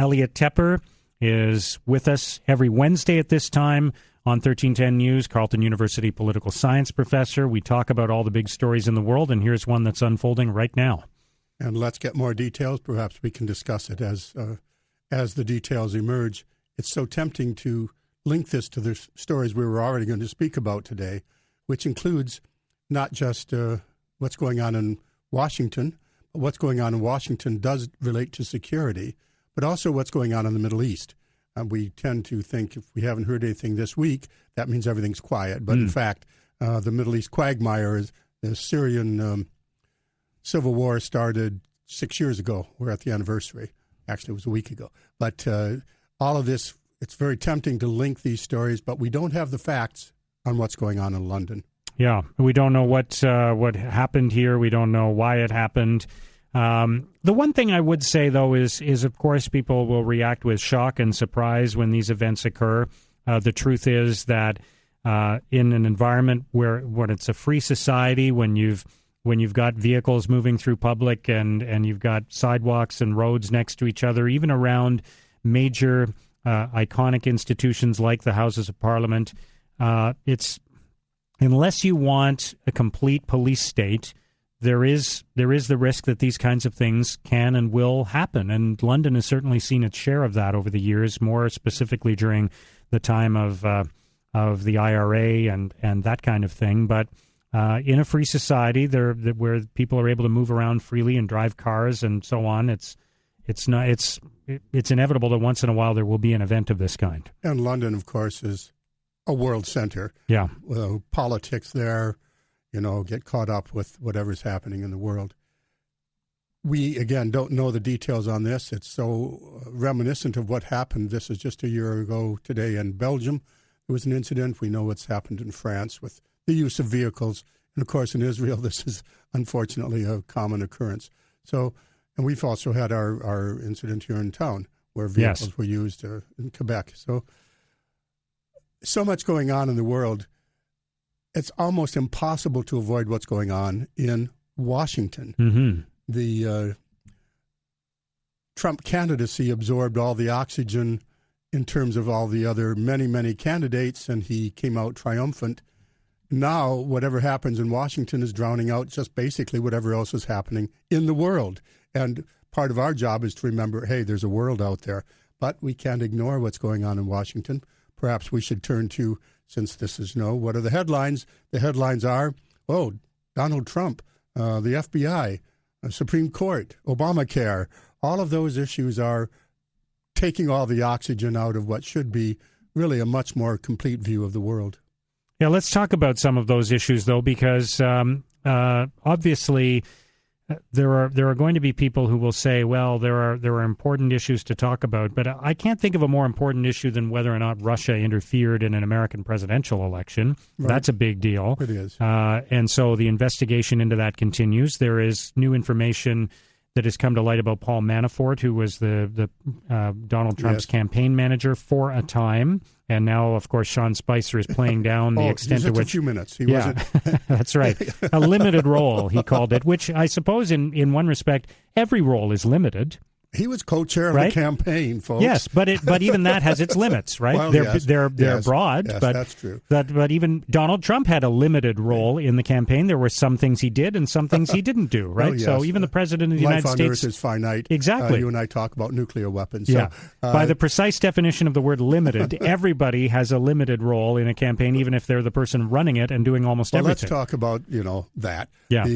Elliot Tepper is with us every Wednesday at this time on 1310 News, Carleton University political science professor. We talk about all the big stories in the world, and here's one that's unfolding right now. And let's get more details. Perhaps we can discuss it as the details emerge. It's so tempting to link this to the stories we were already going to speak about today, which includes not just what's going on in Washington, but what's going on in Washington does relate to security, but also what's going on in the Middle East. We tend to think if we haven't heard anything this week, that means everything's quiet. But in fact, the Middle East quagmire is the Syrian civil war started 6 years ago. We're at the anniversary. Actually, it was a week ago. But all of this, it's very tempting to link these stories, but we don't have the facts on what's going on in London. Yeah, we don't know what happened here. We don't know why it happened. The one thing I would say, though, is of course people will react with shock and surprise when these events occur. The truth is that in an environment when it's a free society, when you've got vehicles moving through public and you've got sidewalks and roads next to each other, even around major iconic institutions like the Houses of Parliament, it's unless you want a complete police state, there is the risk that these kinds of things can and will happen. And London has certainly seen its share of that over the years, more specifically during the time of the IRA and that kind of thing. But in a free society, where people are able to move around freely and drive cars and so on, it's inevitable that once in a while there will be an event of this kind. And London, of course, is a world center. Yeah, politics there. Get caught up with whatever's happening in the world. We, again, don't know the details on this. It's so reminiscent of what happened. This is just a year ago today in Belgium. There was an incident. We know what's happened in France with the use of vehicles. And, of course, in Israel, this is unfortunately a common occurrence. So, and we've also had our incident here in town where vehicles were used in Quebec. So much going on in the world. It's almost impossible to avoid what's going on in Washington. Mm-hmm. The Trump candidacy absorbed all the oxygen in terms of all the other many, many candidates, and he came out triumphant. Now, whatever happens in Washington is drowning out just basically whatever else is happening in the world. And part of our job is to remember, hey, there's a world out there. But we can't ignore what's going on in Washington. Perhaps we should turn to, since this is what are the headlines? The headlines are, Donald Trump, the FBI, Supreme Court, Obamacare. All of those issues are taking all the oxygen out of what should be really a much more complete view of the world. Yeah, let's talk about some of those issues, though, because obviously there are going to be people who will say, well, there are important issues to talk about, but I can't think of a more important issue than whether or not Russia interfered in an American presidential election. Right. That's a big deal. It is. And so the investigation into that continues. There is new information that has come to light about Paul Manafort, who was the Donald Trump's campaign manager for a time. And now, of course, Sean Spicer is playing down the extent to which... a few minutes. He wasn't... That's right. A limited role, he called it, which I suppose in one respect, every role is limited. He was co-chair of the campaign, folks. Yes, but even that has its limits, right? Well, they're broad, yes, but that's true. But even Donald Trump had a limited role in the campaign. There were some things he did and some things he didn't do, right? Well, yes. So even the president of the United States... Life on Earth is finite. Exactly. You and I talk about nuclear weapons. Yeah. So, by the precise definition of the word limited, everybody has a limited role in a campaign, even if they're the person running it and doing almost everything. Let's talk about, that. Yeah.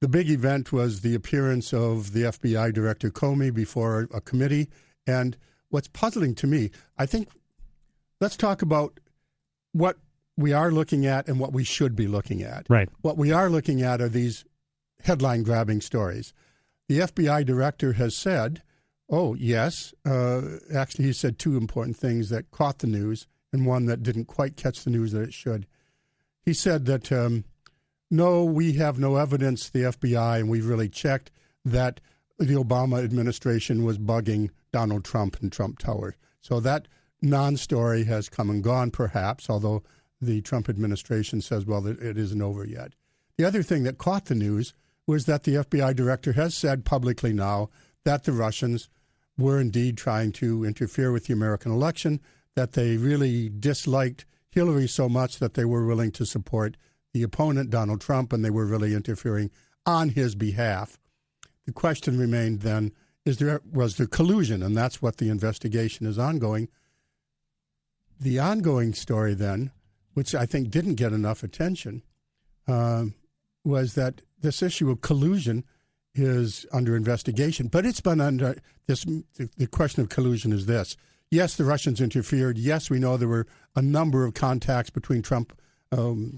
The big event was the appearance of the FBI Director Comey before a committee. And what's puzzling to me, I think, let's talk about what we are looking at and what we should be looking at. Right. What we are looking at are these headline-grabbing stories. The FBI Director has said, actually he said two important things that caught the news and one that didn't quite catch the news that it should. He said that... no, we have no evidence, the FBI, and we've really checked that the Obama administration was bugging Donald Trump and Trump Tower. So that non-story has come and gone, perhaps, although the Trump administration says, well, it isn't over yet. The other thing that caught the news was that the FBI director has said publicly now that the Russians were indeed trying to interfere with the American election, that they really disliked Hillary so much that they were willing to support the opponent, Donald Trump, and they were really interfering on his behalf. The question remained then, was there collusion? And that's what the investigation is ongoing. The ongoing story then, which I think didn't get enough attention, was that this issue of collusion is under investigation. But it's been under this. The question of collusion is this. Yes, the Russians interfered. Yes, we know there were a number of contacts between Trump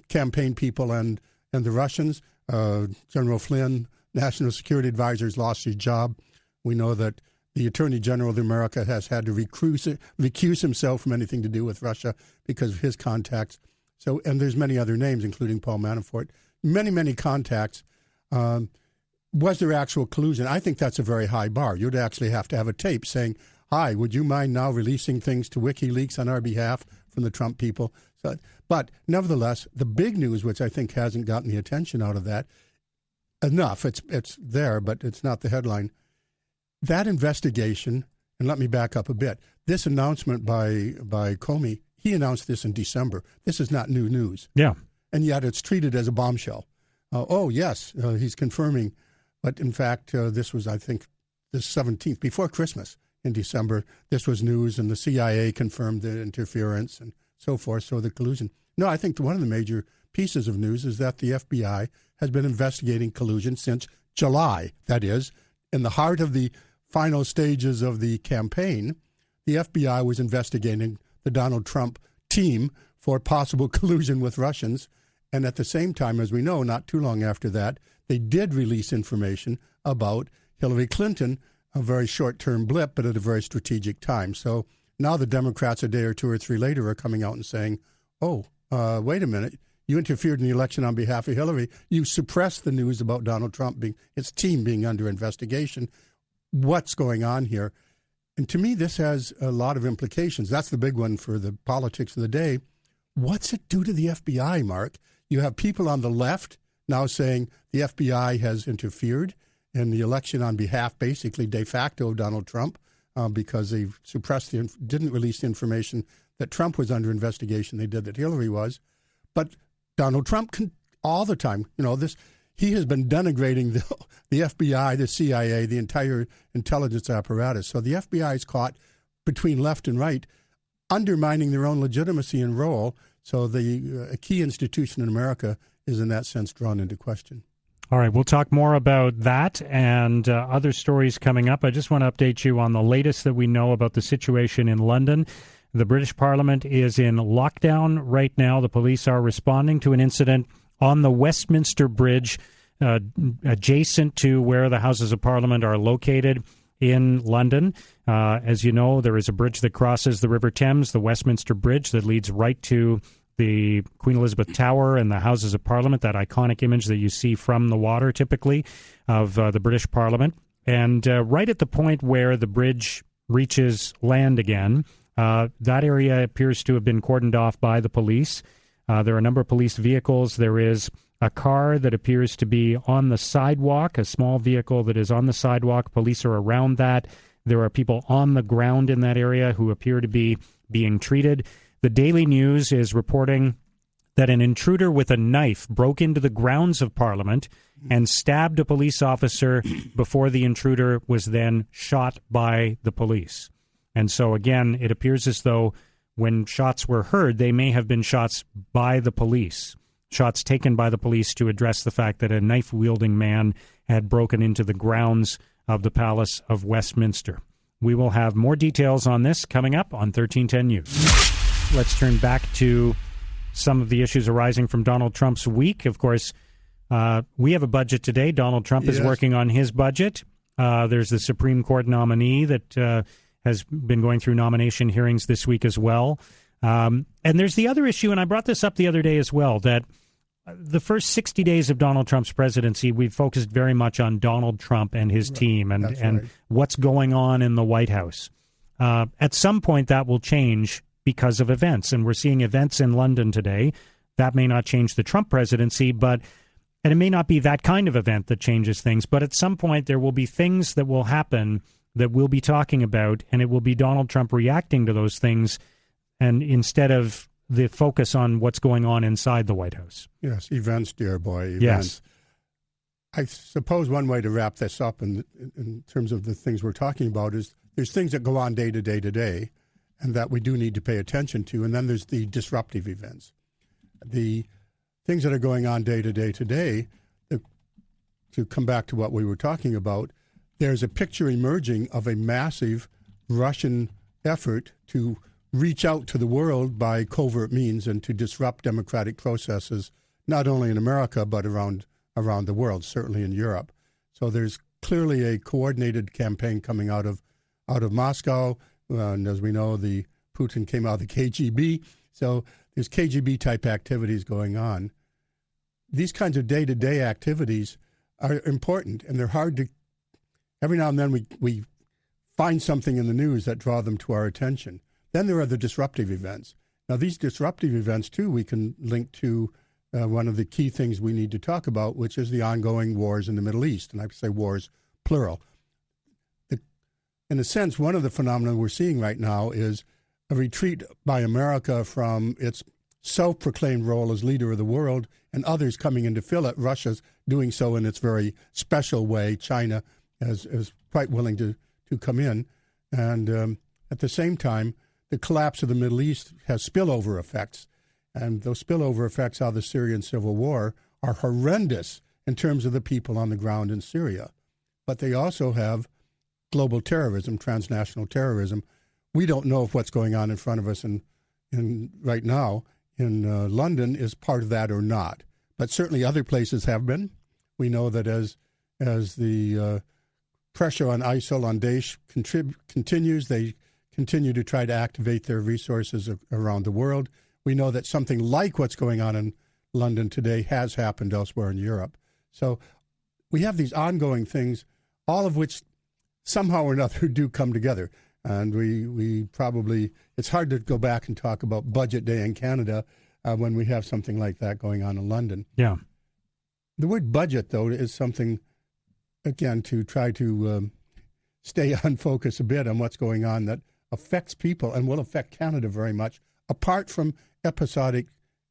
campaign people and the Russians. General Flynn, National Security Advisor, has lost his job. We know that the Attorney General of America has had to recuse himself from anything to do with Russia because of his contacts. So, and there's many other names, including Paul Manafort. Many, many contacts. Was there actual collusion? I think that's a very high bar. You'd actually have to have a tape saying, "Hi, would you mind now releasing things to WikiLeaks on our behalf from the Trump people?" So, but nevertheless, the big news, which I think hasn't gotten the attention out of that enough, it's there, but it's not the headline. That investigation, and let me back up a bit. This announcement by Comey, he announced this in December. This is not new news. Yeah. And yet it's treated as a bombshell. He's confirming. But in fact, this was, I think, the 17th, before Christmas in December. This was news, and the CIA confirmed the interference and so forth, so the collusion. No, I think one of the major pieces of news is that the FBI has been investigating collusion since July. That is, in the heart of the final stages of the campaign, the FBI was investigating the Donald Trump team for possible collusion with Russians. And at the same time, as we know, not too long after that, they did release information about Hillary Clinton, a very short-term blip, but at a very strategic time. So now the Democrats, a day or two or three later, are coming out and saying, wait a minute, you interfered in the election on behalf of Hillary. You suppressed the news about Donald Trump, his team being under investigation. What's going on here? And to me, this has a lot of implications. That's the big one for the politics of the day. What's it do to the FBI, Mark? You have people on the left now saying the FBI has interfered in the election on behalf, basically de facto, of Donald Trump because they suppressed didn't release the information that Trump was under investigation. They did that Hillary was. But Donald Trump can all the time, he has been denigrating the FBI, the CIA, the entire intelligence apparatus. So the FBI is caught between left and right, undermining their own legitimacy and role. So a key institution in America is in that sense drawn into question. All right, we'll talk more about that and other stories coming up. I just want to update you on the latest that we know about the situation in London. The British Parliament is in lockdown right now. The police are responding to an incident on the Westminster Bridge, adjacent to where the Houses of Parliament are located in London. As you know, there is a bridge that crosses the River Thames, the Westminster Bridge, that leads right to the Queen Elizabeth Tower and the Houses of Parliament, that iconic image that you see from the water, typically, of the British Parliament. And right at the point where the bridge reaches land again, that area appears to have been cordoned off by the police. There are a number of police vehicles. There is a car that appears to be on the sidewalk, a small vehicle that is on the sidewalk. Police are around that. There are people on the ground in that area who appear to be being treated. The Daily News is reporting that an intruder with a knife broke into the grounds of Parliament and stabbed a police officer before the intruder was then shot by the police. And so, again, it appears as though when shots were heard, they may have been shots by the police, shots taken by the police to address the fact that a knife-wielding man had broken into the grounds of the Palace of Westminster. We will have more details on this coming up on 1310 News. Let's turn back to some of the issues arising from Donald Trump's week. Of course, we have a budget today. Donald Trump is working on his budget. There's the Supreme Court nominee that has been going through nomination hearings this week as well. And there's the other issue, and I brought this up the other day as well, that the first 60 days of Donald Trump's presidency, we've focused very much on Donald Trump and his team and what's going on in the White House. At some point, that will change because of events, and we're seeing events in London today. That may not change the Trump presidency, and it may not be that kind of event that changes things, but at some point there will be things that will happen that we'll be talking about, and it will be Donald Trump reacting to those things, and instead of the focus on what's going on inside the White House. Yes, events, dear boy, events. Yes. I suppose one way to wrap this up in terms of the things we're talking about is there's things that go on day to day, and that we do need to pay attention to, and then there's the disruptive events. The things that are going on day to day, to come back to what we were talking about, there's a picture emerging of a massive Russian effort to reach out to the world by covert means and to disrupt democratic processes, not only in America, but around the world, certainly in Europe. So there's clearly a coordinated campaign coming out of Moscow. And as we know, Putin came out of the KGB. So there's KGB-type activities going on. These kinds of day-to-day activities are important, and they're hard to... Every now and then we find something in the news that draw them to our attention. Then there are the disruptive events. Now, these disruptive events, too, we can link to one of the key things we need to talk about, which is the ongoing wars in the Middle East. And I say wars, plural. In a sense, one of the phenomena we're seeing right now is a retreat by America from its self-proclaimed role as leader of the world and others coming in to fill it. Russia's doing so in its very special way. China is quite willing to come in. And at the same time, the collapse of the Middle East has spillover effects. And those spillover effects out of the Syrian civil war are horrendous in terms of the people on the ground in Syria. But they also have global terrorism, transnational terrorism. We don't know if what's going on in front of us in right now in London is part of that or not. But certainly other places have been. We know that as the pressure on ISIL, on Daesh continues, they continue to try to activate their resources around the world. We know that something like what's going on in London today has happened elsewhere in Europe. So we have these ongoing things, all of which somehow or another do come together. And we probably, it's hard to go back and talk about Budget Day in Canada when we have something like that going on in London. Yeah. The word budget, though, is something, again, to try to stay on focus a bit on what's going on that affects people and will affect Canada very much, apart from episodic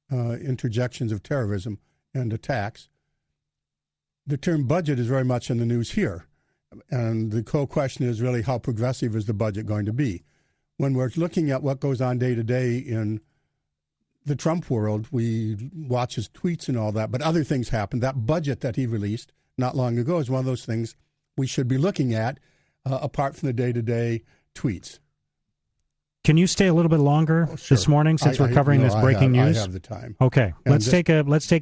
interjections of terrorism and attacks. The term budget is very much in the news here. And the whole question is really how progressive is the budget going to be? When we're looking at what goes on day to day in the Trump world, we watch his tweets and all that, but other things happen. That budget that he released not long ago is one of those things we should be looking at apart from the day-to-day tweets. Can you stay a little bit longer this morning since we're covering this breaking news? I have the time. Okay, let's take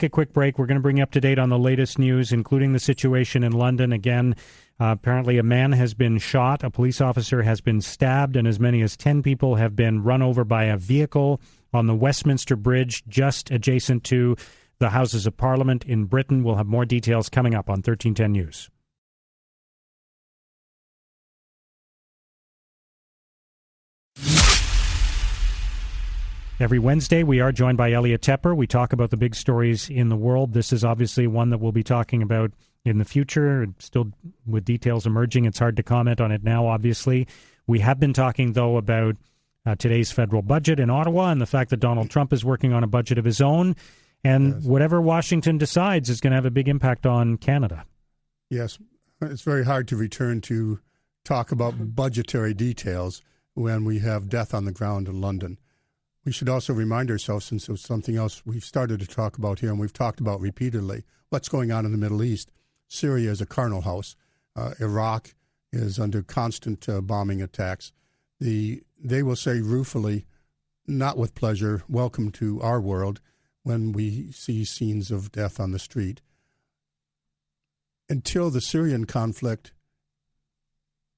a quick break. We're going to bring you up to date on the latest news, including the situation in London. Again, apparently a man has been shot, a police officer has been stabbed, and as many as 10 people have been run over by a vehicle on the Westminster Bridge just adjacent to the Houses of Parliament in Britain. We'll have more details coming up on 1310 News. Every Wednesday, we are joined by Elliot Tepper. We talk about the big stories in the world. This is obviously one that we'll be talking about in the future, still with details emerging. It's hard to comment on it now, obviously. We have been talking, though, about today's federal budget in Ottawa and the fact that Donald Trump is working on a budget of his own. And whatever Washington decides is going to have a big impact on Canada. Yes. It's very hard to return to talk about budgetary details when we have death on the ground in London. We should also remind ourselves, since it was something else we've started to talk about here and we've talked about repeatedly, what's going on in the Middle East. Syria is a carnal house. Iraq is under constant bombing attacks. They will say ruefully, not with pleasure, welcome to our world when we see scenes of death on the street. Until the Syrian conflict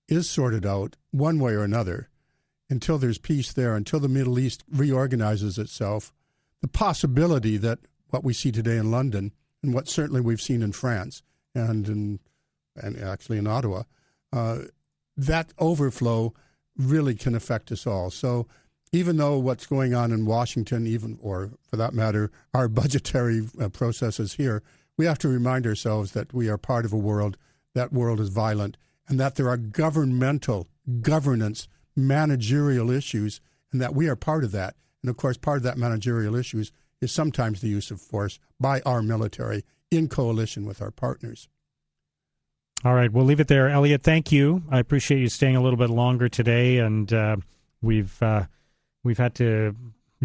is sorted out one way or another, until there's peace there, until the Middle East reorganizes itself, the possibility that what we see today in London and what certainly we've seen in France and actually in Ottawa, that overflow really can affect us all. So even though what's going on in Washington, or for that matter, our budgetary processes here, we have to remind ourselves that we are part of a world. That world is violent, and that there are governmental, governance, managerial issues, and that we are part of that. And, of course, part of that managerial issues is sometimes the use of force by our military in coalition with our partners. All right, we'll leave it there. Elliot, thank you. I appreciate you staying a little bit longer today, and we've had to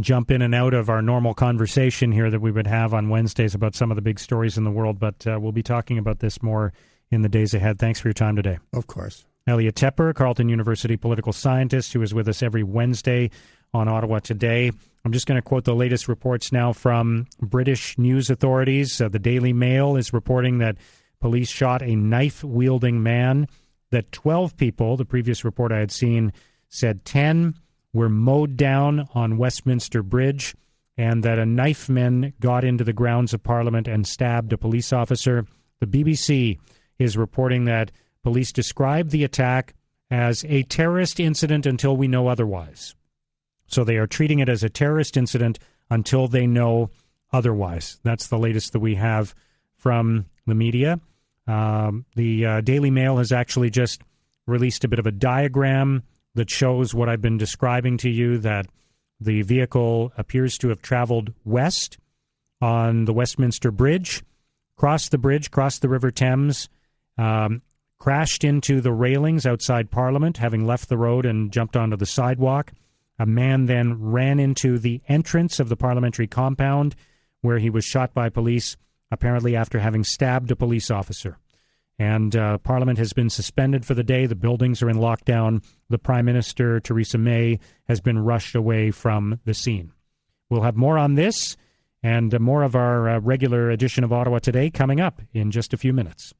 jump in and out of our normal conversation here that we would have on Wednesdays about some of the big stories in the world, but we'll be talking about this more in the days ahead. Thanks for your time today. Of course. Elliot Tepper, Carleton University political scientist, who is with us every Wednesday on Ottawa Today. I'm just going to quote the latest reports now from British news authorities. The Daily Mail is reporting that police shot a knife-wielding man, that 12 people, the previous report I had seen said 10, were mowed down on Westminster Bridge, and that a knifeman got into the grounds of Parliament and stabbed a police officer. The BBC is reporting that police described the attack as a terrorist incident until we know otherwise. So they are treating it as a terrorist incident until they know otherwise. That's the latest that we have from the media. The Daily Mail has actually just released a bit of a diagram that shows what I've been describing to you, that the vehicle appears to have traveled west on the Westminster Bridge, crossed the River Thames, crashed into the railings outside Parliament, having left the road and jumped onto the sidewalk. A man then ran into the entrance of the parliamentary compound, where he was shot by police, apparently after having stabbed a police officer. And Parliament has been suspended for the day. The buildings are in lockdown. The Prime Minister, Theresa May, has been rushed away from the scene. We'll have more on this and more of our regular edition of Ottawa Today coming up in just a few minutes.